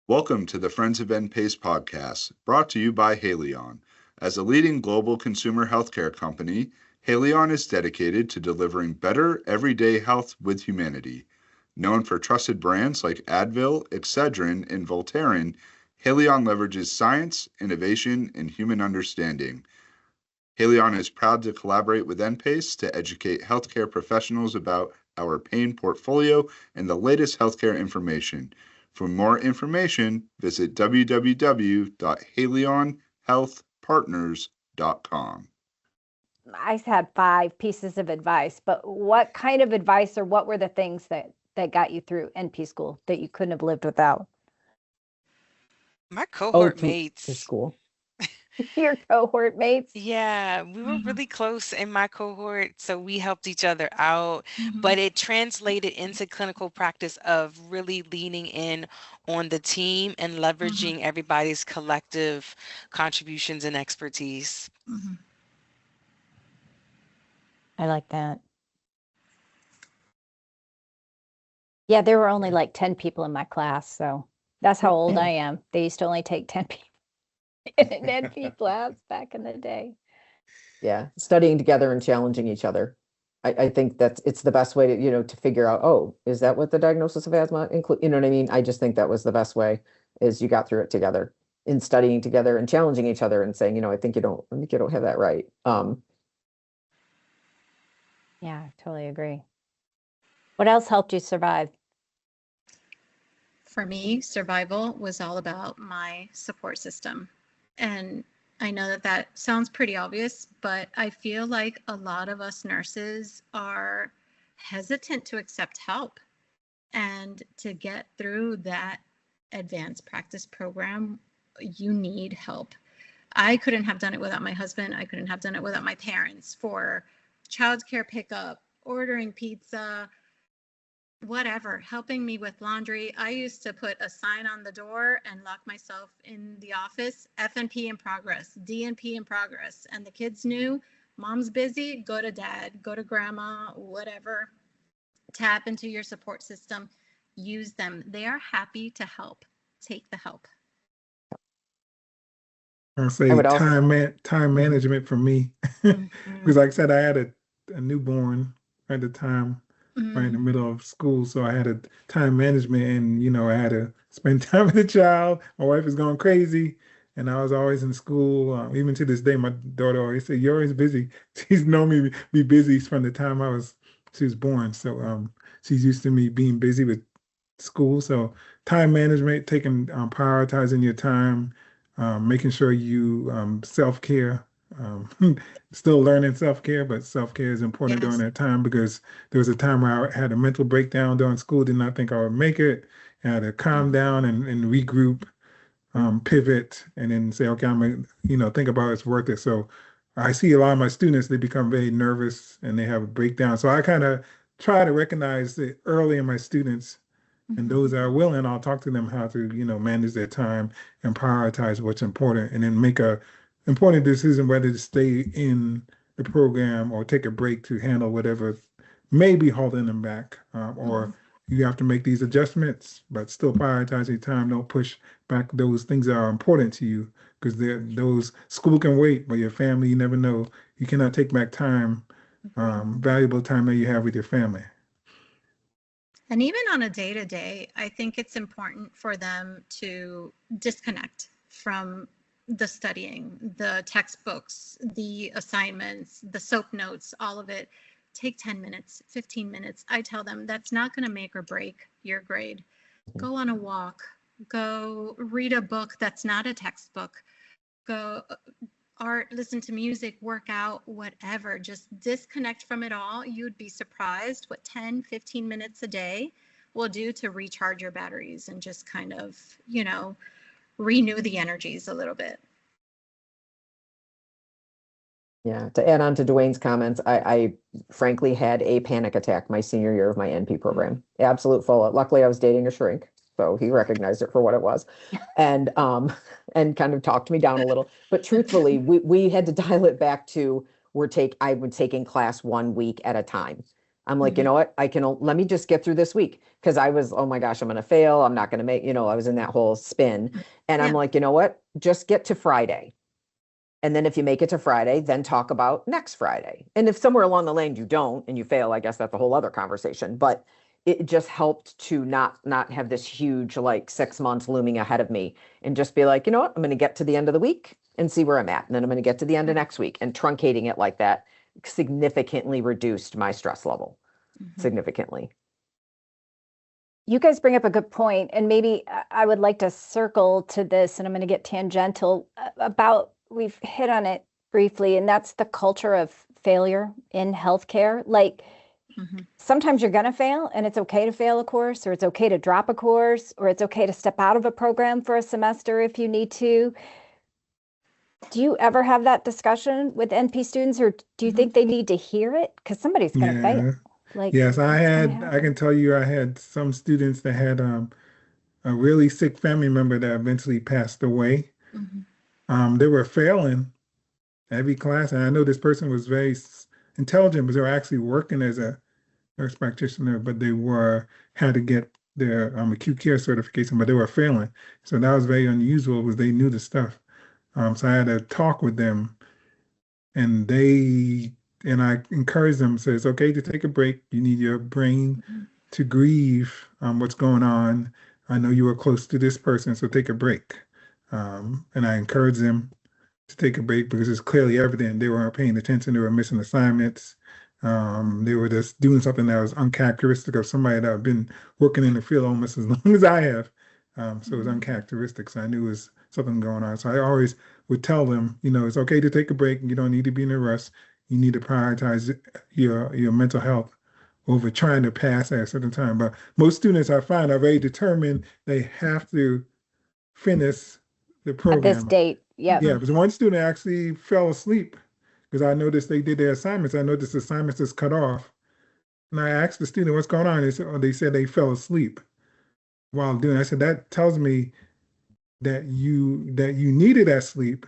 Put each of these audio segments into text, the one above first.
Welcome to the Friends of NPACE Podcast, brought to you by Haleon. As a leading global consumer healthcare company, Haleon is dedicated to delivering better everyday health with humanity. Known for trusted brands like Advil, Excedrin, and Voltaren, Haleon leverages science, innovation, and human understanding. Haleon is proud to collaborate with NPACE to educate healthcare professionals about our pain portfolio and the latest healthcare information. For more information, visit www.haleonhealthpartners.com. I had 5 pieces of advice, but what kind of advice or what were the things that got you through NP school that you couldn't have lived without? My cohort to mates. school. Your cohort mates? Yeah, we were really close in my cohort, so we helped each other out, but it translated into clinical practice of really leaning in on the team and leveraging everybody's collective contributions and expertise. I like that. Yeah, there were only like 10 people in my class, so that's how old I am. They used to only take 10 people in an NP class back in the day. Yeah, studying together and challenging each other. I think it's the best way to, to figure out, oh, is that what the diagnosis of asthma include? You know what I mean? I just think that was the best way is you got through it together in studying together and challenging each other and saying, I think you don't have that right. Yeah, I totally agree. What else helped you survive? For me, survival was all about my support system. And I know that sounds pretty obvious, but I feel like a lot of us nurses are hesitant to accept help. And to get through that advanced practice program, you need help. I couldn't have done it without my husband. I couldn't have done it without my parents for childcare pickup, ordering pizza, whatever, helping me with laundry. I used to put a sign on the door and lock myself in the office, FNP in progress, DNP in progress. And the kids knew mom's busy, go to dad, go to grandma, whatever. Tap into your support system, use them. They are happy to help. Take the help. I'll say time management for me. Because like I said, I had a newborn at the time, right in the middle of school. So I had a time management and, I had to spend time with the child. My wife is going crazy. And I was always in school. Even to this day, my daughter always said, "You're always busy." She's known me be busy from the time she was born. So she's used to me being busy with school. So time management, prioritizing your time, making sure you self-care. Still learning self-care, but self-care is important during that time because there was a time where I had a mental breakdown during school, did not think I would make it. I had to calm down and regroup, pivot, and then say, okay, I'm gonna, think about it's worth it. So I see a lot of my students, they become very nervous and they have a breakdown. So I kind of try to recognize it early in my students. And those that are willing, I'll talk to them how to, manage their time and prioritize what's important and then make a important decision whether to stay in the program or take a break to handle whatever may be holding them back. Or you have to make these adjustments, but still prioritize your time. Don't push back those things that are important to you because those school can wait, but your family, you never know. You cannot take back time, valuable time that you have with your family. And even on a day-to-day, I think it's important for them to disconnect from the studying, the textbooks, the assignments, the SOAP notes, all of it. Take 10 minutes, 15 minutes. I tell them that's not going to make or break your grade. Go on a walk. Go read a book that's not a textbook. Go art, listen to music, work out, whatever. Just disconnect from it all. You'd be surprised what 10, 15 minutes a day will do to recharge your batteries and just kind of, renew the energies a little bit. Yeah, to add on to Dwayne's comments, I frankly had a panic attack my senior year of my NP program. Absolute fallout. Luckily, I was dating a shrink, so he recognized it for what it was, and kind of talked me down a little. But truthfully, we had to dial it back to I would take in class 1 week at a time. I'm like, you know what? Let me just get through this week. Cause I was, oh my gosh, I'm going to fail. I'm not going to make, I was in that whole spin. And I'm like, you know what? Just get to Friday. And then if you make it to Friday, then talk about next Friday. And if somewhere along the lane you don't and you fail, I guess that's a whole other conversation. But it just helped to not have this huge like 6 months looming ahead of me, and just be like, you know what, I'm going to get to the end of the week and see where I'm at. And then I'm going to get to the end of next week, and truncating it like that significantly reduced my stress level. Significantly. You guys bring up a good point, and maybe I would like to circle to this, and I'm going to get tangential about, we've hit on it briefly, and that's the culture of failure in healthcare. Like, sometimes you're going to fail, and it's okay to fail a course, or it's okay to drop a course, or it's okay to step out of a program for a semester if you need to. Do you ever have that discussion with NP students, or do you think they need to hear it? Because somebody's going to fail. Like, yes, I can tell you, I had some students that had a really sick family member that eventually passed away. They were failing every class, and I know this person was very intelligent, but they were actually working as a nurse practitioner, but they had to get their acute care certification, but they were failing. So that was very unusual, because they knew the stuff. So I had a talk with them, and I encouraged them, say it's okay to take a break. You need your brain to grieve what's going on. I know you were close to this person, so take a break. And I encouraged them to take a break, because it's clearly evident they weren't paying attention. They were missing assignments. They were just doing something that was uncharacteristic of somebody that had been working in the field almost as long as I have. So it was uncharacteristic. So I knew it was something going on. So I always would tell them, it's okay to take a break. You don't need to be in a rush. You need to prioritize your mental health over trying to pass at a certain time. But most students, I find, are very determined. They have to finish the program at this date. Yeah, because one student actually fell asleep, because I noticed they did their assignments. I noticed the assignments is cut off. And I asked the student, what's going on? They said they fell asleep while doing it. I said, that tells me that you needed that sleep.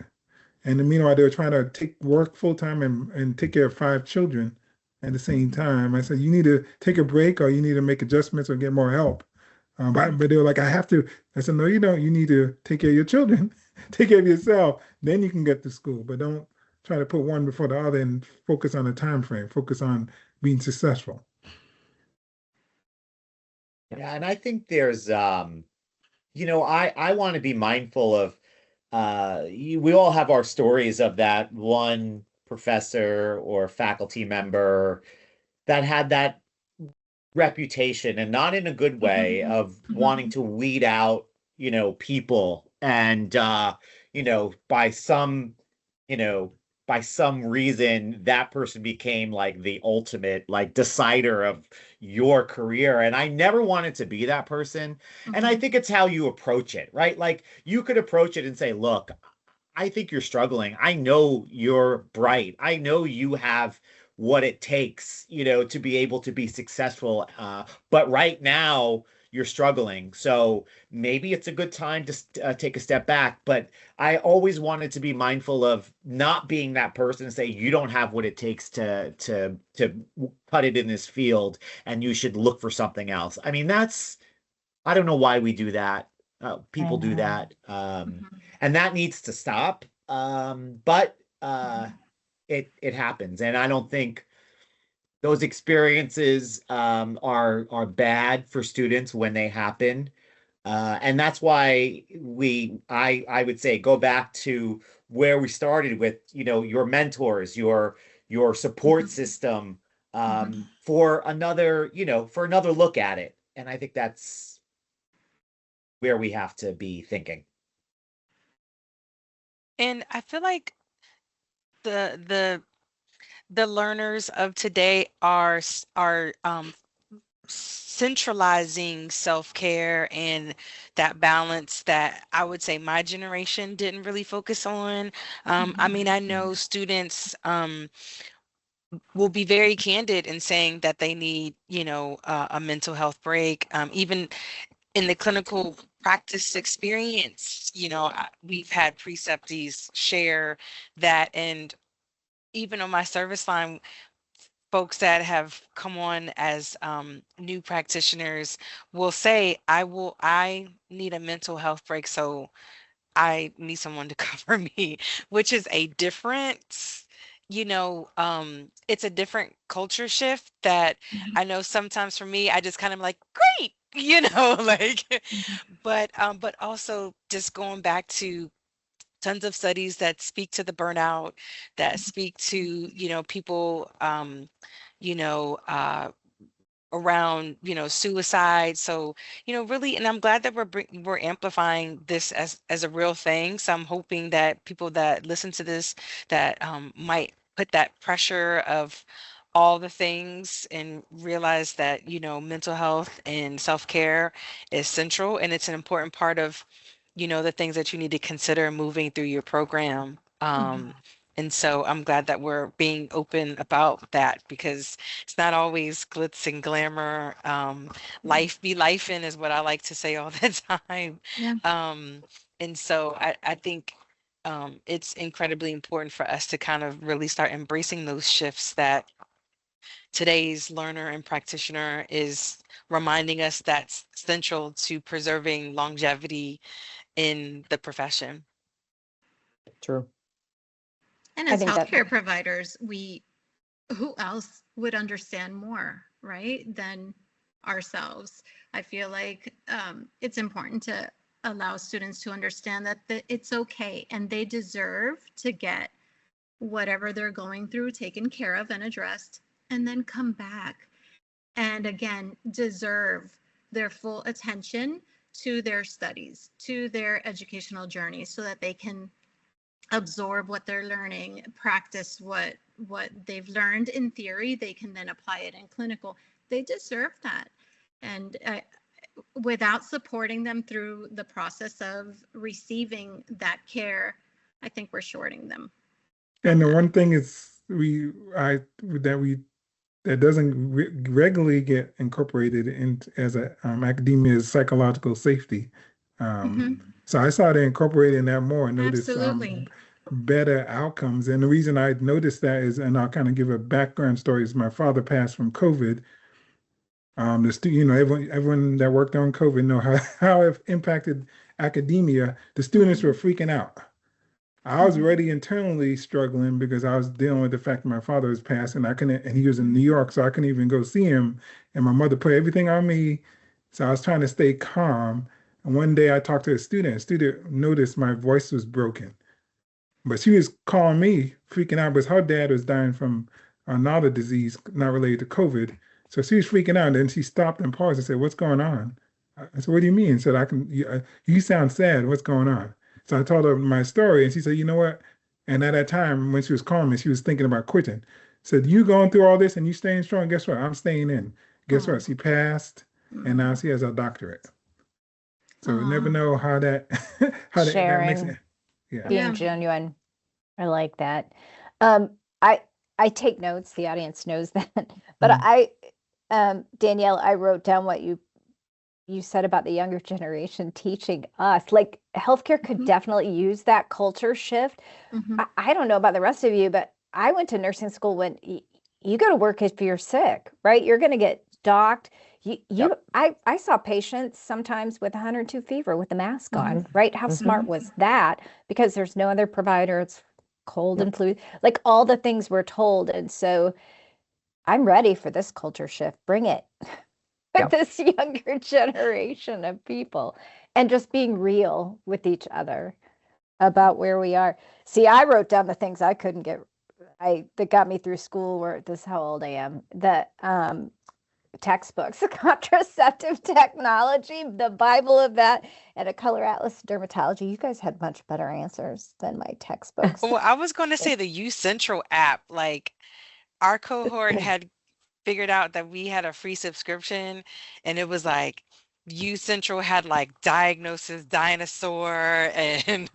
And meanwhile, they were trying to work full time and take care of 5 children at the same time. I said, you need to take a break, or you need to make adjustments or get more help. But they were like, I have to. I said, no, you don't. You need to take care of your children, take care of yourself. Then you can get to school. But don't try to put one before the other and focus on the time frame. Focus on being successful. Yeah, and I think there's, I want to be mindful of, we all have our stories of that one professor or faculty member that had that reputation, and not in a good way, of wanting to weed out, people. And, by some reason, that person became like the ultimate like decider of your career. And I never wanted to be that person. And I think it's how you approach it, right? Like, you could approach it and say, look, I think you're struggling. I know you're bright. I know you have what it takes, to be able to be successful. But right now you're struggling. So maybe it's a good time to take a step back. But I always wanted to be mindful of not being that person and say, you don't have what it takes to cut it in this field, and you should look for something else. I mean, I don't know why we do that. People do that. And that needs to stop. But it happens. And I don't think those experiences are bad for students when they happen. And that's why I would say, go back to where we started with, your mentors, your support system, for another look at it. And I think that's where we have to be thinking. And I feel like the learners of today are centralizing self-care and that balance that I would say my generation didn't really focus on. I mean, I know students will be very candid in saying that they need, a mental health break. Even in the clinical practice experience, we've had preceptees share that. And even on my service line, folks that have come on as new practitioners will say, I need a mental health break, so I need someone to cover me, which is a different, it's a different culture shift that I know sometimes for me, I just kind of like, great, like, but also just going back to tons of studies that speak to the burnout, that speak to, people, you know, uh, around suicide. So really, and I'm glad that we're amplifying this as a real thing. So I'm hoping that people that listen to this that might put that pressure of all the things and realize that mental health and self-care is central, and it's an important part of the things that you need to consider moving through your program. And so I'm glad that we're being open about that, because it's not always glitz and glamour. Life be lifing is what I like to say all the time. Yeah. And so I think it's incredibly important for us to kind of really start embracing those shifts that today's learner and practitioner is reminding us that's central to preserving longevity in the profession. True. And I as think that- healthcare providers, who else would understand more, right, than ourselves? I feel like it's important to allow students to understand that it's okay and they deserve to get whatever they're going through taken care of and addressed, and then come back and again deserve their full attention to their studies, to their educational journey, so that they can absorb what they're learning, practice what they've learned in theory. They can then apply it in clinical. They deserve that. And without supporting them through the process of receiving that care, I think we're shorting them. And the one thing is that doesn't regularly get incorporated in as a academia is psychological safety. So I started incorporating that more and noticed better outcomes. And the reason I noticed that is, and I'll kind of give a background story, is my father passed from COVID. Everyone that worked on COVID know how it impacted academia. The students were freaking out. I was already internally struggling because I was dealing with the fact that my father was passed, and he was in New York, so I couldn't even go see him. And my mother put everything on me, so I was trying to stay calm. And one day I talked to a student. A student noticed my voice was broken, but she was calling me, freaking out, because her dad was dying from another disease not related to COVID. So she was freaking out, and then she stopped and paused and said, "What's going on?" I said, "What do you mean?" She said, you sound sad. What's going on?" So I told her my story, and she said, "You know what?" And at that time, when she was calling me, she was thinking about quitting. Said, "You going through all this and you staying strong? Guess what? I'm staying in." Guess what? She passed, and now she has a doctorate. So we never know how that that makes it. Yeah. Being genuine. I like that. I take notes. The audience knows that. But Danielle, I wrote down what you said about the younger generation teaching us. Like, healthcare could definitely use that culture shift. I don't know about the rest of you, but I went to nursing school when you go to work if you're sick, right? You're going to get docked. I saw patients sometimes with 102 fever with the mask on, right? How smart was that? Because there's no other provider. It's cold and flu, like all the things we're told. And so I'm ready for this culture shift. Bring it. This younger generation of people, and just being real with each other about where we are. See, I wrote down the things I couldn't get, that got me through school, where this is how old I am, the textbooks, contraceptive technology, the Bible of that, and a color atlas dermatology. You guys had much better answers than my textbooks. Well, I was going to say the U Central app, like our cohort had figured out that we had a free subscription, and it was like U Central had like Diagnosis Dinosaur and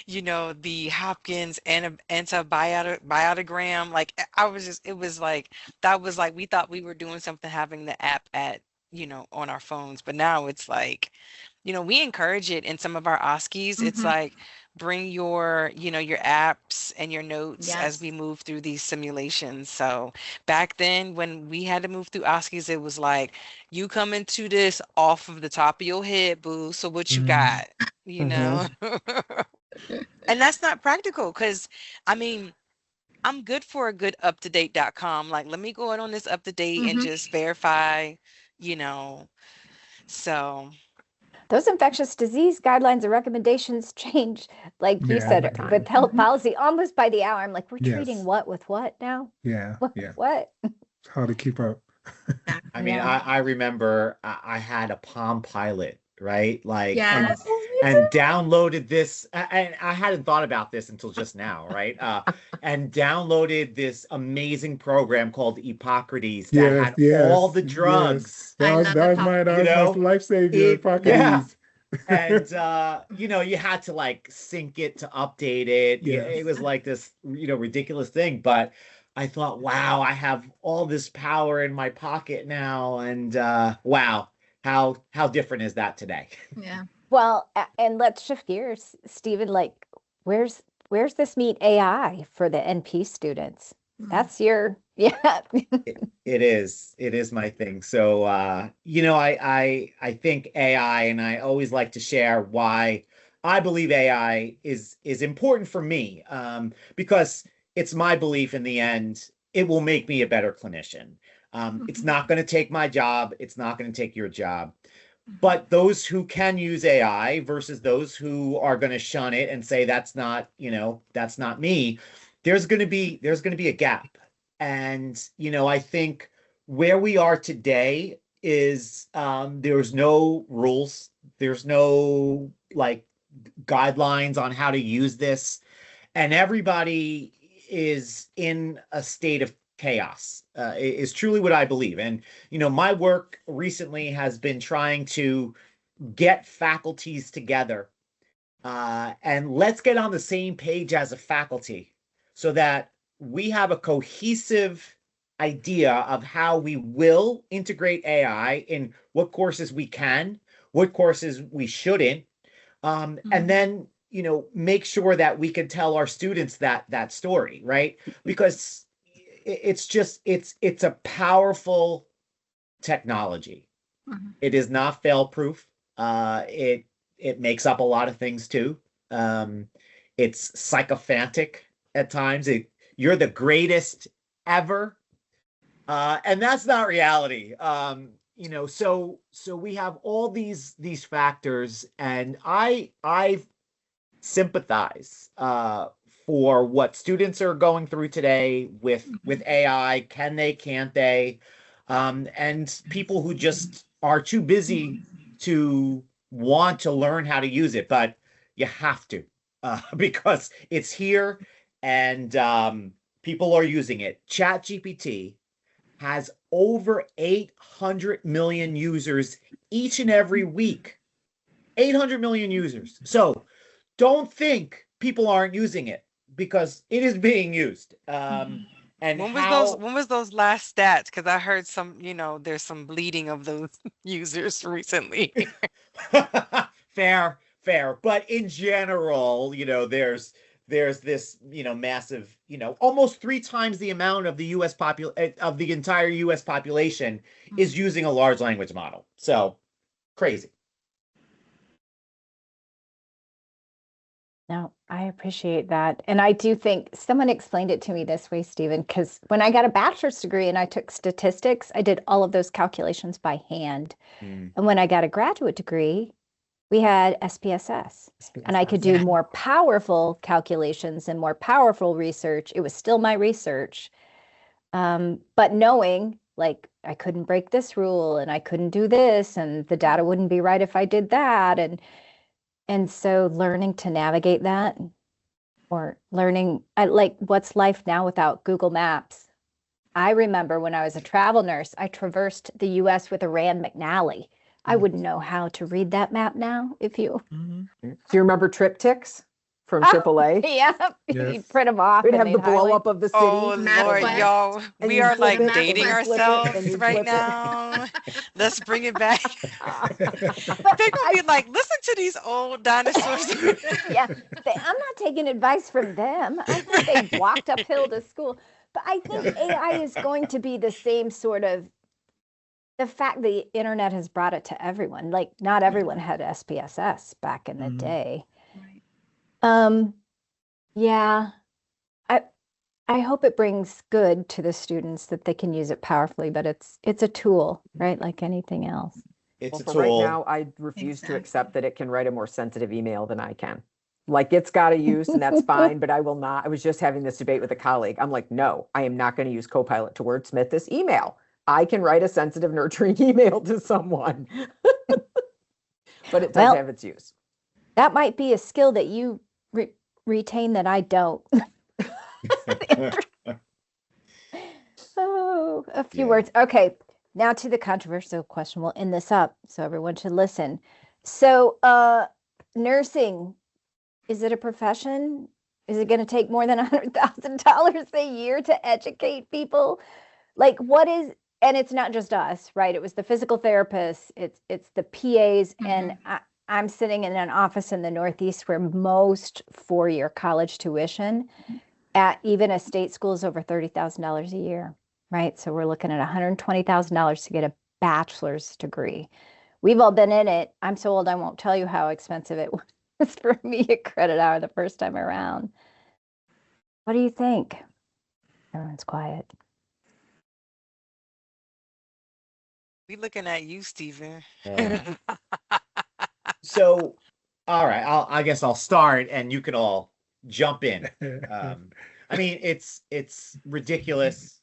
the Hopkins and antibiotogram. Like it was like that was like we thought we were doing something having the app at on our phones, but now it's like we encourage it in some of our OSCEs. It's like bring your, your apps and your notes as we Yes. move through these simulations. So back then when we had to move through OSCEs, it was like, you come into this off of the top of your head, boo. So what you Mm, got, you know? And that's not practical because, I mean, I'm good for a good UpToDate.com. Like, let me go in on this UpToDate and Hmm. just verify, you know. So, Those infectious disease guidelines and recommendations change, like you yeah, all the said, time. with health Hmm. policy almost by the hour. I'm like, we're treating Yes. what with what now? Yeah. What? Yeah. What? It's hard to keep up. I mean, Yeah. I remember I had a Palm Pilot, right? Like, Yes. and downloaded this, and I hadn't thought about this until just now, right? And downloaded this amazing program called Epocrates that Yes. had all Yes. the Yes. drugs, I love you That was know, my life savior, it, yeah. Hippocrates. And you had to like sync it to update it. It Yes. was like this, ridiculous thing. But I thought, wow, I have all this power in my pocket now, and wow, how different is that today? Yeah. Well, and let's shift gears, Stephen. Like, where's this meet AI for the NP students? Mm. That's your yeah. It is my thing. So I think AI, and I always like to share why I believe AI is important for me, because it's my belief in the end it will make me a better clinician. It's Mhm. not going to take my job, it's not going to take your job. Mhm. But those who can use AI versus those who are going to shun it and say that's not me, there's going to be a gap. And I think where we are today is, there's no rules, there's no like guidelines on how to use this, and everybody is in a state of chaos, is truly what I believe. And my work recently has been trying to get faculties together, and let's get on the same page as a faculty so that we have a cohesive idea of how we will integrate AI in what courses we can, what courses we shouldn't, and then make sure that we can tell our students that story, right? Because it's a powerful technology. Mhm. It is not fail proof. It makes up a lot of things too. Um, it's sycophantic at times. You're the greatest ever, and that's not reality. So we have all these factors, and I sympathize for what students are going through today with AI. Can they? Can't they? And people who just are too busy to want to learn how to use it, but you have to, because it's here, and people are using it. ChatGPT has over 800 million users each and every week. 800 million users. So don't think people aren't using it, because it is being used. And how when was those last stats? Because I heard some, there's some bleeding of those users recently. fair. But in general, there's this, massive, almost 3 times the amount of the of the entire US population is using a large language model. So crazy. No, I appreciate that. And I do think someone explained it to me this way, Stephen, because when I got a bachelor's degree and I took statistics, I did all of those calculations by hand. Mm. And when I got a graduate degree, we had SPSS, and I could do more powerful calculations and more powerful research. It was still my research, but knowing like I couldn't break this rule and I couldn't do this, and the data wouldn't be right if I did that, and so learning to navigate that, or learning like what's life now without Google Maps. I remember when I was a travel nurse, I traversed the US with a Rand McNally. I wouldn't know how to read that map now if you. Do you remember triptychs? from AAA. Yeah, Yes. you print them off. We'd and have the they'd blow highlight. up of the city. Oh Map Lord, Quest. y'all, And we you are flip like it, and dating you flip it, ourselves and you right flip it. now. Let's bring it back. But They're gonna be like, listen to these old dinosaurs. yeah, I'm not taking advice from them. I think they walked uphill to school. But I think AI is going to be the same sort of, the fact the internet has brought it to everyone. Like not everyone had SPSS back in the day. Right. Yeah, I hope it brings good to the students, that they can use it powerfully, but it's a tool, right? Like anything else. It's Well, a for tool. right now, I refuse to Exactly. accept that it can write a more sensitive email than I can. Like it's got a use and that's fine, but I will not. I was just having this debate with a colleague. I'm like, no, I am not going to use Copilot to wordsmith this email. I can write a sensitive, nurturing email to someone, but it does Well, have its use. that might be a skill that you retain that I don't. Oh, a few Yeah. words. Okay, now to the controversial question. We'll end this up so everyone should listen. So, nursing, is it a profession? Is it going to take more than $100,000 a year to educate people? Like, what is? And it's not just us, right? It was the physical therapists. It's the PAs, and I'm sitting in an office in the Northeast where most four-year college tuition at even a state school is over $30,000 a year, right? So we're looking at $120,000 to get a bachelor's degree. We've all been in it. I'm so old, I won't tell you how expensive it was for me a credit hour the first time around. What do you think? Everyone's quiet. We looking at you, Stephen. So, all right, I guess I'll start, and you can all jump in. I mean, it's ridiculous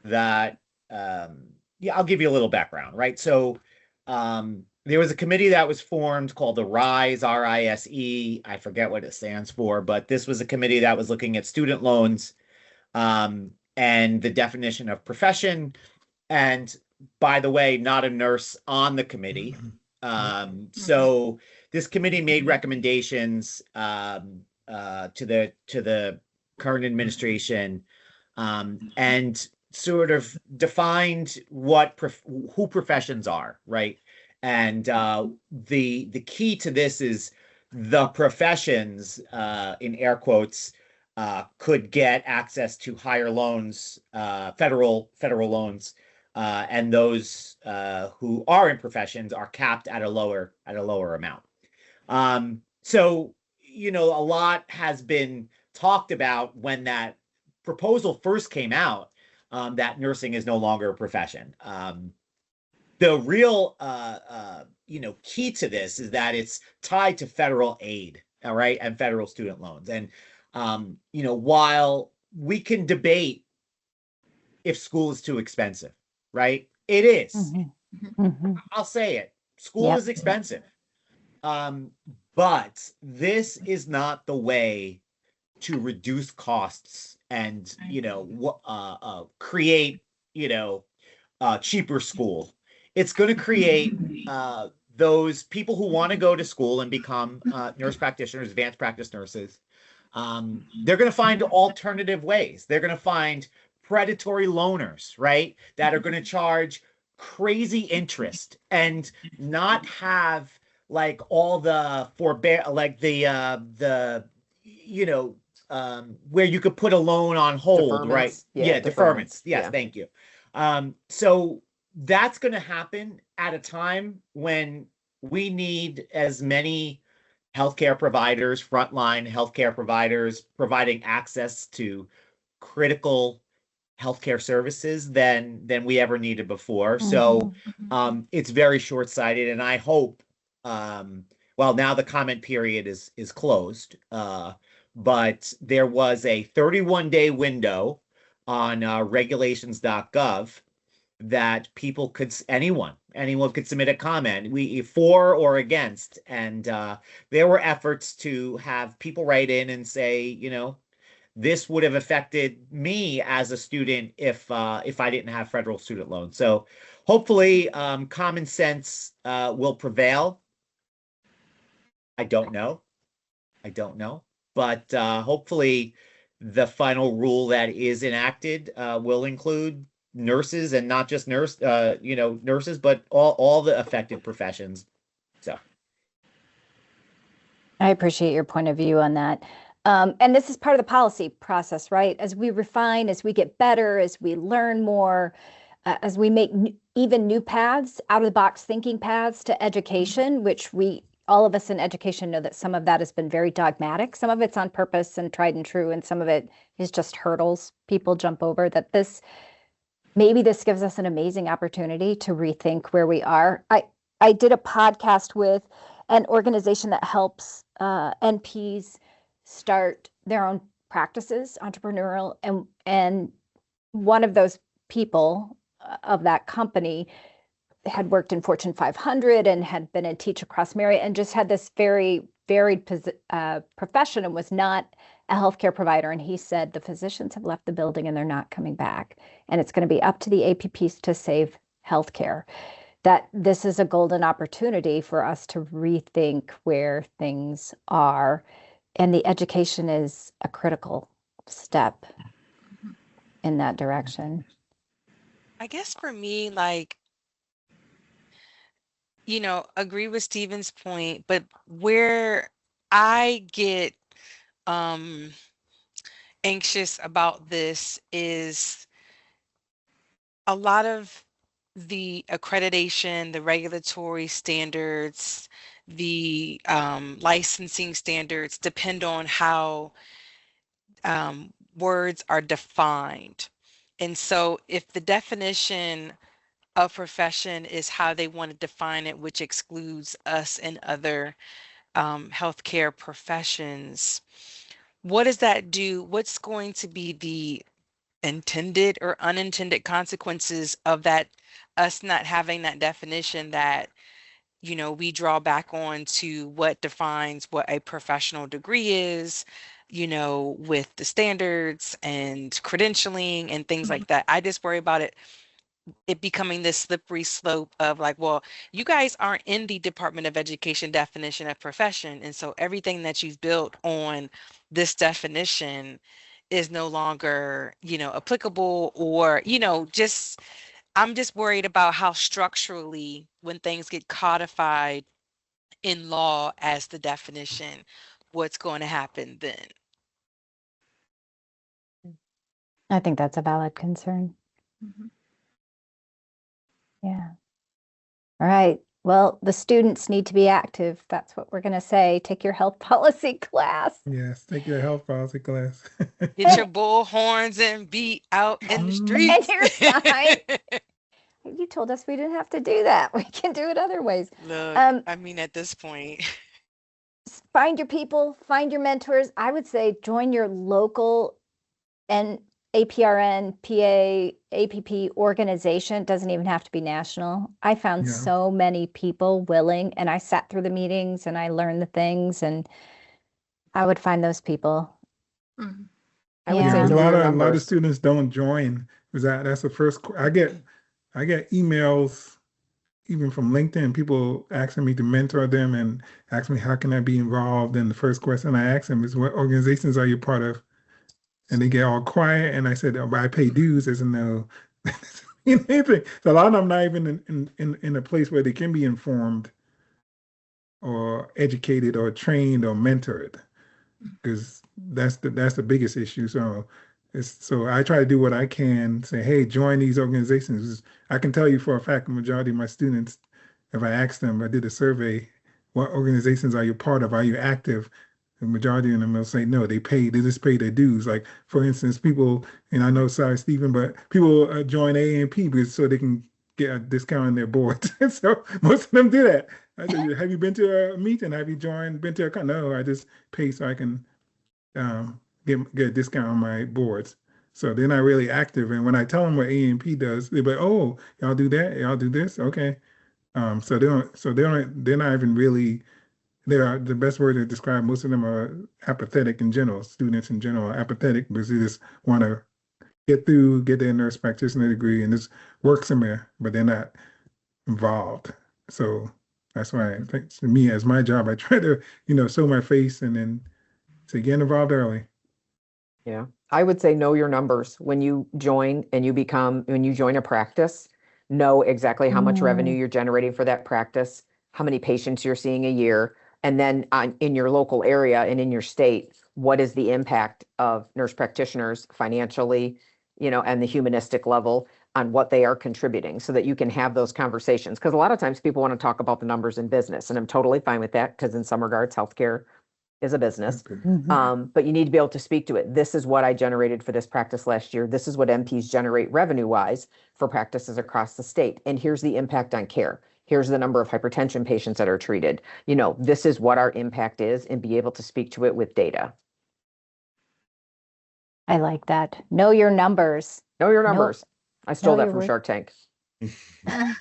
that yeah, I'll give you a little background, right? So, there was a committee that was formed called the RISE, RISE. I forget what it stands for, but this was a committee that was looking at student loans, and the definition of profession. And by the way, not a nurse on the committee. So this committee made recommendations to the current administration, and sort of defined who professions are, right? And the key to this is the professions, in air quotes, could get access to higher loans, federal loans. And those who are in professions are capped at a lower amount. So, you know, a lot has been talked about when that proposal first came out, that nursing is no longer a profession. The real, you know, key to this is that it's tied to federal aid, all right, and federal student loans. And, you know, while we can debate if school is too expensive, right? It is. I'll say it. School is expensive. But this is not the way to reduce costs and, you know, create, you know, cheaper school. It's going to create those people who want to go to school and become nurse practitioners, advanced practice nurses. They're going to find alternative ways. They're going to find predatory loaners, right? That are going to charge crazy interest and not have like all the like the you know, where you could put a loan on hold, Deferments. right? Yeah, deferments. Yes, yeah. thank you. So that's going to happen at a time when we need as many healthcare providers, frontline healthcare providers, providing access to critical healthcare services than we ever needed before. So it's very short-sighted, and I hope, well, now the comment period is closed, but there was a 31-day window on regulations.gov that people could, anyone could submit a comment, for or against, and there were efforts to have people write in and say, you know, this would have affected me as a student if I didn't have federal student loans. So hopefully common sense will prevail. I don't know. but hopefully the final rule that is enacted will include nurses, and not just nurses, but all the affected professions. So I appreciate your point of view on that. And this is part of the policy process, right? As we refine, as we get better, as we learn more, as we make even new paths, out of the box thinking paths to education, which all of us in education know that some of that has been very dogmatic. Some of it's on purpose and tried and true, and some of it is just hurdles people jump over. Maybe this gives us an amazing opportunity to rethink where we are. I did a podcast with an organization that helps NPs start their own practices, entrepreneurial, and one of those people of that company had worked in Fortune 500 and had been a teacher across Marriott and just had this very varied profession and was not a healthcare provider. And he said the physicians have left the building and they're not coming back. And it's going to be up to the APPs to save healthcare. That this is a golden opportunity for us to rethink where things are. And the education is a critical step in that direction. I guess for me, agree with Stephen's point, but where I get anxious about this is a lot of the accreditation, the regulatory standards, the licensing standards depend on how words are defined. And so if the definition of profession is how they want to define it, which excludes us and other healthcare professions, what does that do? What's going to be the intended or unintended consequences of that, us not having that definition that, we draw back on to what defines what a professional degree is, with the standards and credentialing and things like that. I just worry about it becoming this slippery slope of well, you guys aren't in the Department of Education definition of profession. And so everything that you've built on this definition is no longer, applicable, or, I'm just worried about how structurally, when things get codified in law as the definition, what's going to happen then. I think that's a valid concern. Mm-hmm. Yeah. All right. Well, the students need to be active. That's what we're going to say. Take your health policy class. Yes, take your health policy class. Get your bullhorns and be out in the streets. And your sign. You told us we didn't have to do that. We can do it other ways. Look, at this point. Find your people, find your mentors. I would say join your local and APRN, PA, APP organization. It doesn't even have to be national. I found so many people willing, and I sat through the meetings and I learned the things, and I would find those people. Mm-hmm. I would say a lot of students don't join because that's the first. I get emails even from LinkedIn, people asking me to mentor them and ask me how can I be involved. And the first question I ask them is, what organizations are you part of? And they get all quiet. And I said, oh, but I pay dues. As no, anything. So a lot of them not even in a place where they can be informed or educated or trained or mentored, because that's the biggest issue. So I try to do what I can, say, hey, join these organizations. I can tell you for a fact, the majority of my students, if I ask them, I did a survey, what organizations are you part of? Are you active? The majority of them will say no, they just pay their dues. Like, for instance, people, and I know, sorry, Stephen, but people join ANP because so they can get a discount on their boards. So most of them do that. I said, have you been to a meeting? Have you been to a, no, I just pay so I can get a discount on my boards. So they're not really active. And when I tell them what ANP does, they're like, oh, y'all do that? Y'all do this? Okay. So they're not even really, the best word to describe most of them are apathetic in general. Students in general are apathetic because they just want to get their nurse practitioner degree and just work somewhere, but they're not involved. So that's why I think, to me, as my job, I try to, show my face and then So get involved early. Yeah. I would say know your numbers. When you join when you join a practice, know exactly how much revenue you're generating for that practice, how many patients you're seeing a year, and then in your local area and in your state, what is the impact of nurse practitioners financially, and the humanistic level on what they are contributing so that you can have those conversations. Because a lot of times people want to talk about the numbers in business, and I'm totally fine with that because in some regards, healthcare is a business. But you need to be able to speak to it. This is what I generated for this practice last year. This is what NPs generate revenue-wise for practices across the state. And here's the impact on care. Here's the number of hypertension patients that are treated. This is what our impact is, and be able to speak to it with data. I like that. Know your numbers. Know your numbers. I stole Know that your from worth. Shark Tank. I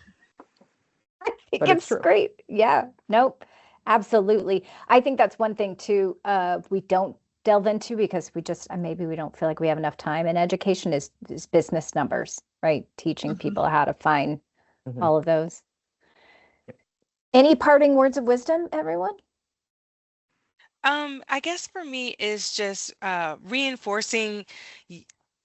think But it's it's true. great. Yeah. Nope. Absolutely. I think that's one thing too, we don't delve into because maybe we don't feel like we have enough time. And education is business numbers, right? Teaching people how to find Mhm. all of those. Any parting words of wisdom, everyone? I guess for me is just reinforcing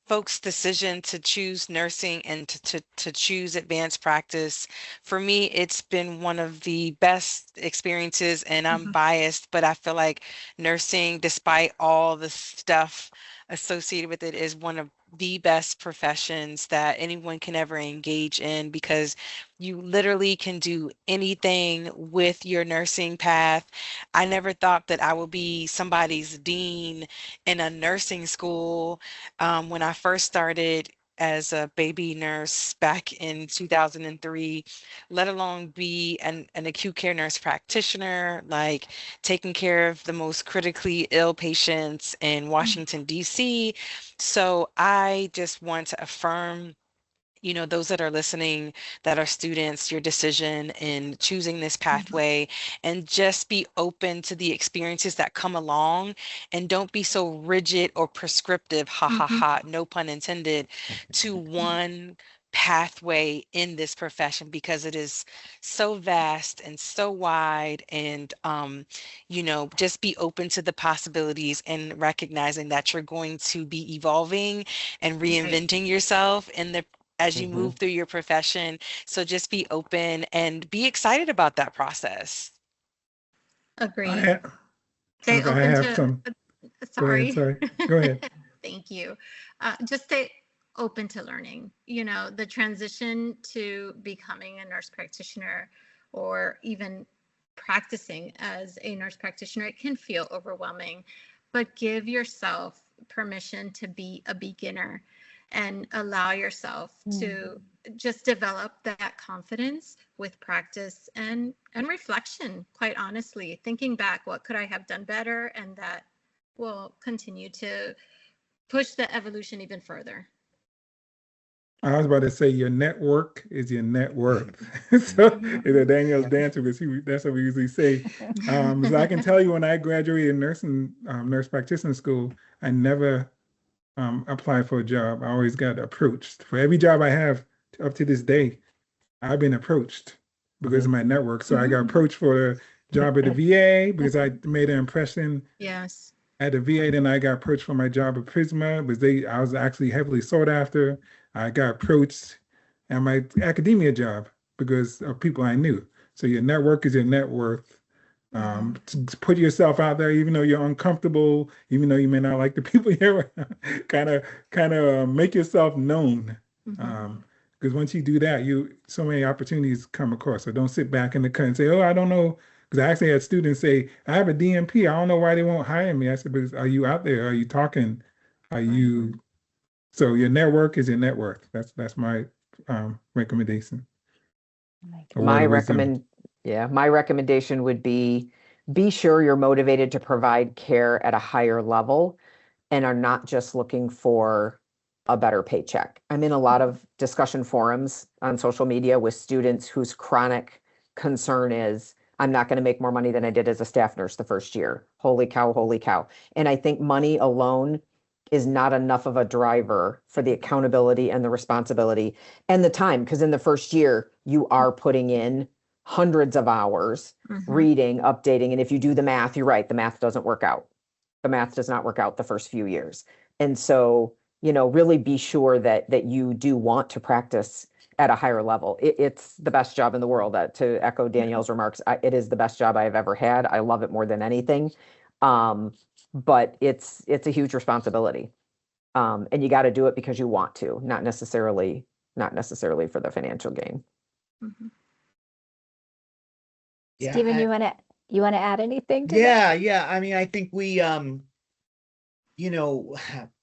folks' decision to choose nursing and to choose advanced practice. For me, it's been one of the best experiences, and I'm biased, but I feel like nursing, despite all the stuff associated with it, is one of the best professions that anyone can ever engage in, because you literally can do anything with your nursing path. I never thought that I would be somebody's dean in a nursing school. When I first started as a baby nurse back in 2003, let alone be an acute care nurse practitioner, like taking care of the most critically ill patients in Washington, D.C. So I just want to affirm, those that are listening, that are students, your decision in choosing this pathway, and just be open to the experiences that come along, and don't be so rigid or prescriptive, no pun intended, to one pathway in this profession, because it is so vast and so wide. And just be open to the possibilities, and recognizing that you're going to be evolving and reinventing yourself as you move through your profession. So just be open and be excited about that process. Agreed. Stay I open have to, some. sorry. Go ahead. Go ahead. Thank you. Just stay open to learning. The transition to becoming a nurse practitioner, or even practicing as a nurse practitioner, it can feel overwhelming, but give yourself permission to be a beginner and allow yourself to just develop that confidence with practice and reflection. Quite honestly, thinking back, what could I have done better? And that will continue to push the evolution even further. I was about to say your network is your net worth. So Daniel's dancer, because that's what we usually say. So I can tell you, when I graduated nursing, nurse practitioner school, I never applied for a job. I always got approached. For every job I have up to this day, I've been approached because of my network. So I got approached for a job at the VA because I made an impression. Yes. At the VA, then I got approached for my job at Prisma because I was actually heavily sought after. I got approached at my academia job because of people I knew. So your network is your net worth. To put yourself out there, even though you're uncomfortable, even though you may not like the people you're around, kind of make yourself known. Because once you do that, so many opportunities come across. So don't sit back in the cut and say, "Oh, I don't know." Because I actually had students say, "I have a DMP. I don't know why they won't hire me." I said, "Because are you out there? Are you talking? Are you?" So your network is your net worth. That's my recommendation. My recommendation would be sure you're motivated to provide care at a higher level and are not just looking for a better paycheck. I'm in a lot of discussion forums on social media with students whose chronic concern is, I'm not going to make more money than I did as a staff nurse the first year. Holy cow, holy cow. And I think money alone is not enough of a driver for the accountability and the responsibility and the time. Because in the first year, you are putting in hundreds of hours reading, updating. And if you do the math, you're right, the math doesn't work out. the math does not work out the first few years. And so, really be sure that you do want to practice at a higher level. It's the best job in the world. To echo Danielle's remarks, it is the best job I have ever had. I love it more than anything. But it's a huge responsibility. And you got to do it because you want to, not necessarily for the financial gain. Mm-hmm. Yeah, Stephen, you want to add anything to that? Yeah. I mean, I think we,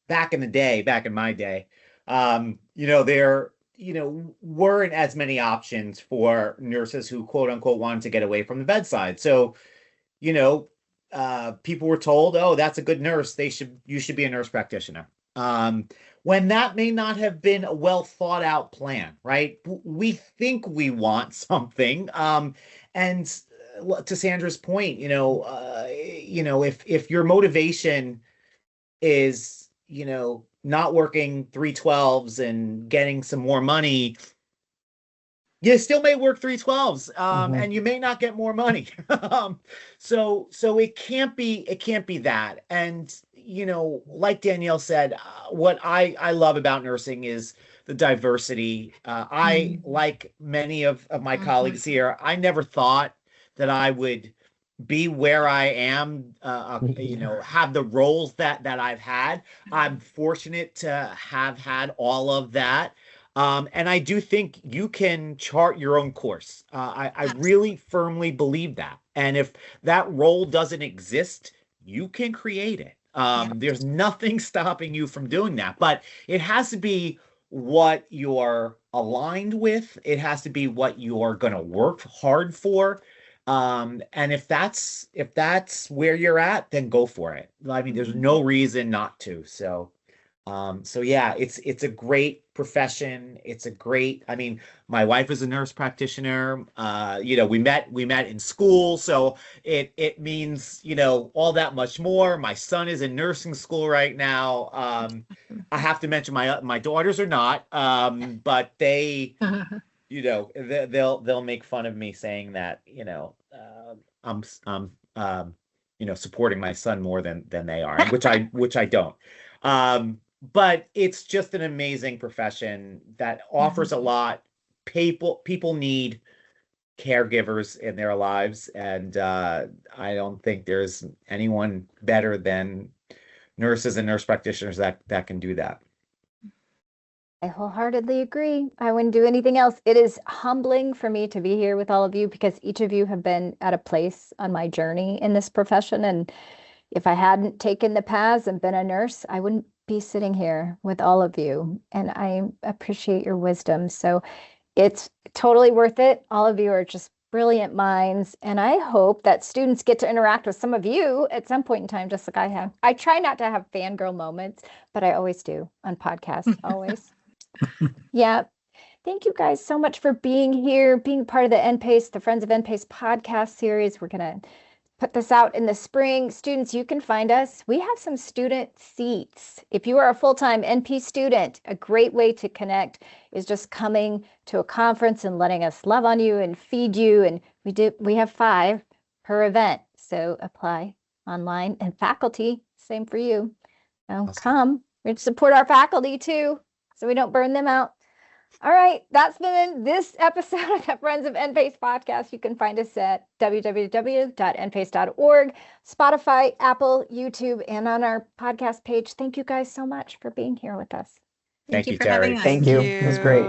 back in my day, there, weren't as many options for nurses who quote unquote wanted to get away from the bedside. So, people were told, oh, that's a good nurse. You should be a nurse practitioner. When that may not have been a well thought out plan, right? We think we want something. And to Sandra's point, if your motivation is, not working 312s and getting some more money, you still may work 312s, and you may not get more money. So it can't be that. And, like Danielle said, what I love about nursing is the diversity. I, like many of my colleagues here, I never thought that I would be where I am, have the roles that I've had. I'm fortunate to have had all of that. And I do think you can chart your own course. I really firmly believe that. And if that role doesn't exist, you can create it. There's nothing stopping you from doing that, but it has to be what you're aligned with. It has to be what you're going to work hard for. And if that's where you're at, then go for it. I mean, there's no reason not to. So yeah, it's a great profession. I mean, my wife is a nurse practitioner. We met in school, so it means, all that much more. My son is in nursing school right now. I have to mention my daughters are not, but they, they'll make fun of me saying that, I'm supporting my son more than they are, which I don't. But it's just an amazing profession that offers a lot. People need caregivers in their lives, and I don't think there's anyone better than nurses and nurse practitioners that can do that. I wholeheartedly agree. I wouldn't do anything else. It is humbling for me to be here with all of you because each of you have been at a place on my journey in this profession. And if I hadn't taken the paths and been a nurse, I wouldn't be sitting here with all of you. And I appreciate your wisdom. So it's totally worth it. All of you are just brilliant minds. And I hope that students get to interact with some of you at some point in time, just like I have. I try not to have fangirl moments, but I always do on podcasts, always. Yeah. Thank you guys so much for being here, being part of the NPACE, the Friends of NPACE podcast series. We're going to put this out in the spring. Students, you can find us. We have some student seats. If you are a full-time NP student, a great way to connect is just coming to a conference and letting us love on you and feed you. And we have 5 per event. So apply online. And faculty, same for you. Awesome. Come. We support our faculty too, so we don't burn them out. All right, that's been this episode of the Friends of NPACE podcast. You can find us at www.npace.org, Spotify, Apple, YouTube, and on our podcast page. Thank you guys so much for being here with us. Thank you, for Terry. having us. Thank you. It was great.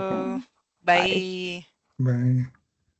Bye. Bye.